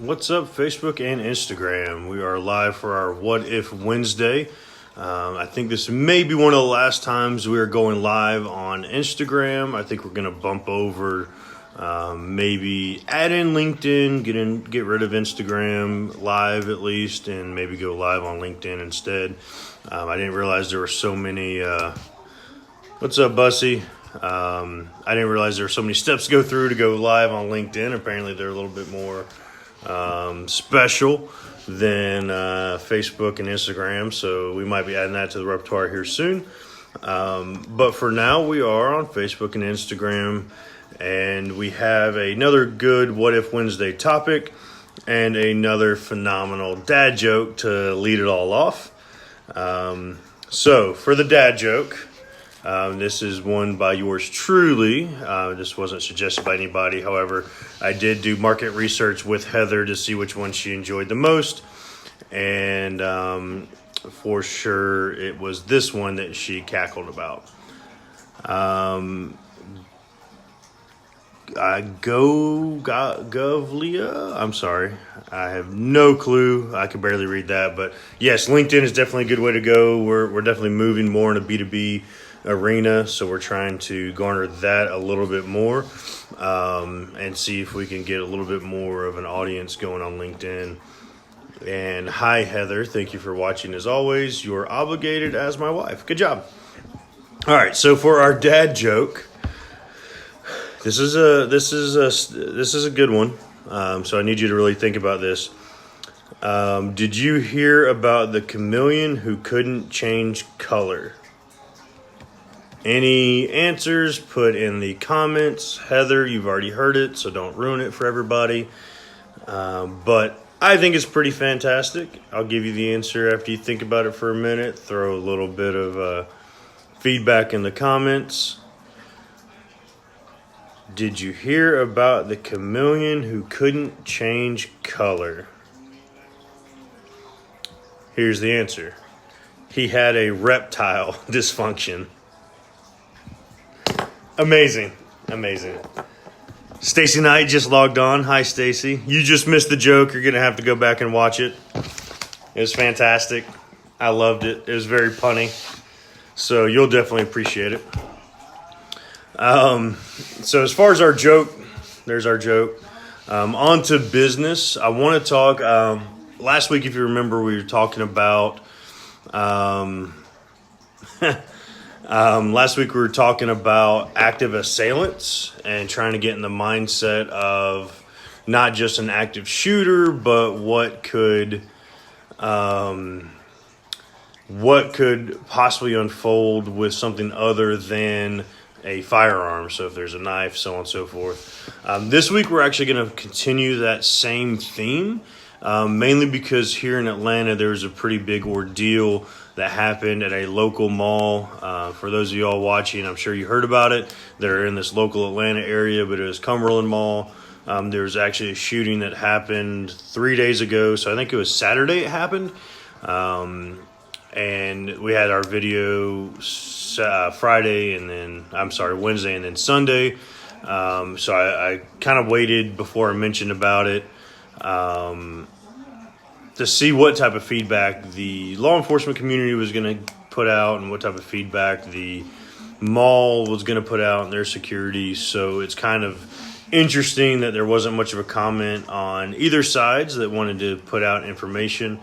What's up, Facebook and Instagram? We are live for our What If Wednesday. I think this may be one of the last times we are going live on Instagram. I think we're going to bump over, maybe add in LinkedIn, get rid of Instagram live at least, and maybe go live on LinkedIn instead. I didn't realize there were so many. What's up, Bussy? I didn't realize there were so many steps to go through to go live on LinkedIn. Apparently, they're a little bit more special than Facebook and Instagram, so we might be adding that to the repertoire here soon. But for now, we are on Facebook and Instagram, and we have another good What If Wednesday topic and another phenomenal dad joke to lead it all off. So for the dad joke, this is one by yours truly. This wasn't suggested by anybody. However, I did do market research with Heather to see which one she enjoyed the most. And for sure, it was this one that she cackled about. Govlia? I'm sorry. I have no clue. I can barely read that. But yes, LinkedIn is definitely a good way to go. We're definitely moving more in a B2B arena, so we're trying to garner that a little bit more and see if we can get a little bit more of an audience going on LinkedIn. And hi, Heather, thank you for watching. As always, you're obligated as my wife. Good job. All right, so for our dad joke, this is a good one. So I need you to really think about this. Did you hear about the chameleon who couldn't change color? Any answers, put in the comments. Heather, you've already heard it, so don't ruin it for everybody. But I think it's pretty fantastic. I'll give you the answer after you think about it for a minute. Throw a little bit of feedback in the comments. Did you hear about the chameleon who couldn't change color? Here's the answer. He had a reptile dysfunction. Amazing. Stacy Knight just logged on. Hi, Stacy. You just missed the joke. You're going to have to go back and watch it. It was fantastic. I loved it. It was very punny. So you'll definitely appreciate it. So as far as our joke, there's our joke. On to business. I want to talk. Last week, if you remember, we were talking about... last week we were talking about active assailants and trying to get in the mindset of not just an active shooter, but what could possibly unfold with something other than a firearm. So if there's a knife, so on and so forth. This week we're actually going to continue that same theme, mainly because here in Atlanta there was a pretty big ordeal that happened at a local mall. For those of you all watching, I'm sure you heard about it. They're in this local Atlanta area, but it was Cumberland Mall. There was actually a shooting that happened 3 days ago. So I think it was Saturday it happened. And we had our video Wednesday and then Sunday. So I kind of waited before I mentioned about it. To see what type of feedback the law enforcement community was going to put out and what type of feedback the mall was going to put out in their security. So it's kind of interesting that there wasn't much of a comment on either sides that wanted to put out information.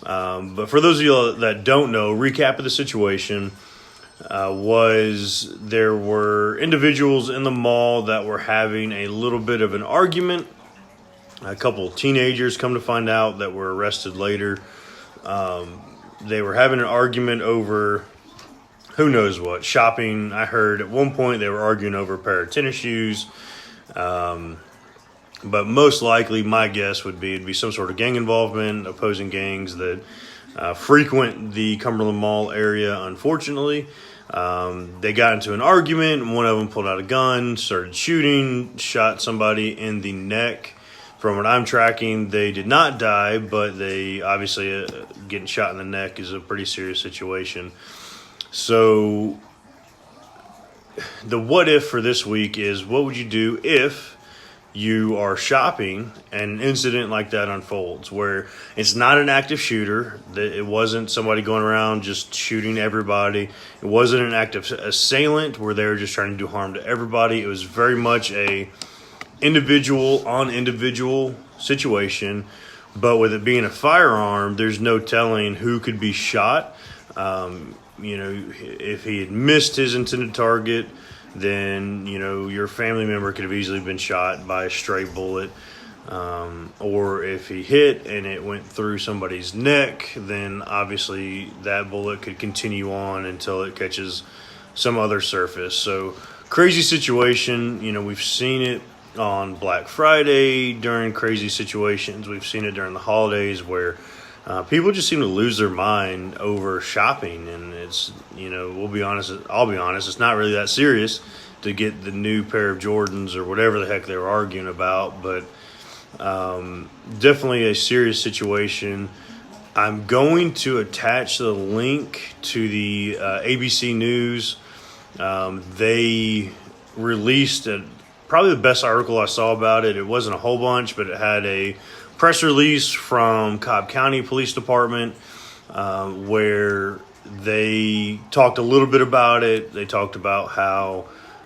But for those of you that don't know, recap of the situation was there were individuals in the mall that were having a little bit of an argument. A couple of teenagers, come to find out, that were arrested later. They were having an argument over who knows what, shopping. I heard at one point they were arguing over a pair of tennis shoes. But most likely, my guess would be it'd be some sort of gang involvement, opposing gangs that frequent the Cumberland Mall area, unfortunately. They got into an argument, and one of them pulled out a gun, started shooting, shot somebody in the neck. From what I'm tracking, they did not die, but they obviously getting shot in the neck is a pretty serious situation. So the what if for this week is, what would you do if you are shopping and an incident like that unfolds where it's not an active shooter, that it wasn't somebody going around just shooting everybody, it wasn't an active assailant where they were just trying to do harm to everybody. It was very much a individual on individual situation, but with it being a firearm, there's no telling who could be shot. If he had missed his intended target, then your family member could have easily been shot by a stray bullet, or if he hit and it went through somebody's neck, then obviously that bullet could continue on until it catches some other surface. So crazy situation. We've seen it on Black Friday during crazy situations. We've seen it during the holidays where people just seem to lose their mind over shopping, and it's I'll be honest, it's not really that serious to get the new pair of Jordans or whatever the heck they were arguing about, but definitely a serious situation. I'm going to attach the link to the ABC News. They released probably the best article I saw about it. It wasn't a whole bunch, but it had a press release from Cobb County Police Department where they talked a little bit about it. They talked about how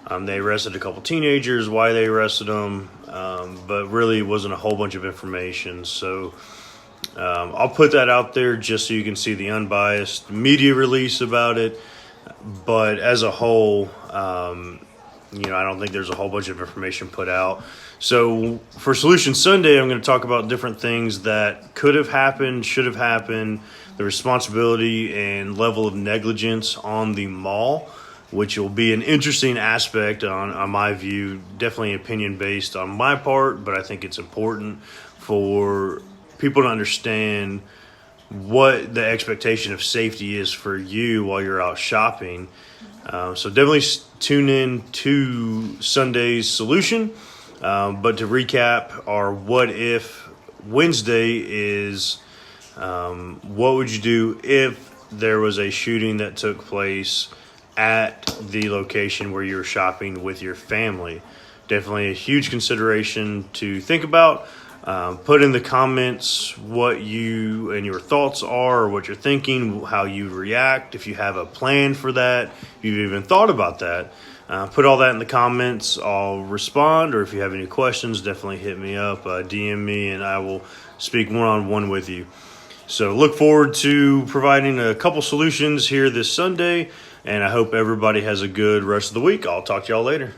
they arrested a couple teenagers, why they arrested them, but really wasn't a whole bunch of information. So I'll put that out there just so you can see the unbiased media release about it. But as a whole, I don't think there's a whole bunch of information put out. So for Solution Sunday, I'm going to talk about different things that could have happened, should have happened, the responsibility and level of negligence on the mall, which will be an interesting aspect on my view, definitely opinion based on my part, but I think it's important for people to understand what the expectation of safety is for you while you're out shopping. So definitely tune in to Sunday's Solution. But to recap, our What If Wednesday is what would you do if there was a shooting that took place at the location where you're shopping with your family? Definitely a huge consideration to think about. Put in the comments what you and your thoughts are, or what you're thinking, how you react, if you have a plan for that, if you've even thought about that. Put all that in the comments. I'll respond, or if you have any questions, definitely hit me up, DM me, and I will speak one-on-one with you. So look forward to providing a couple solutions here this Sunday, and I hope everybody has a good rest of the week. I'll talk to y'all later.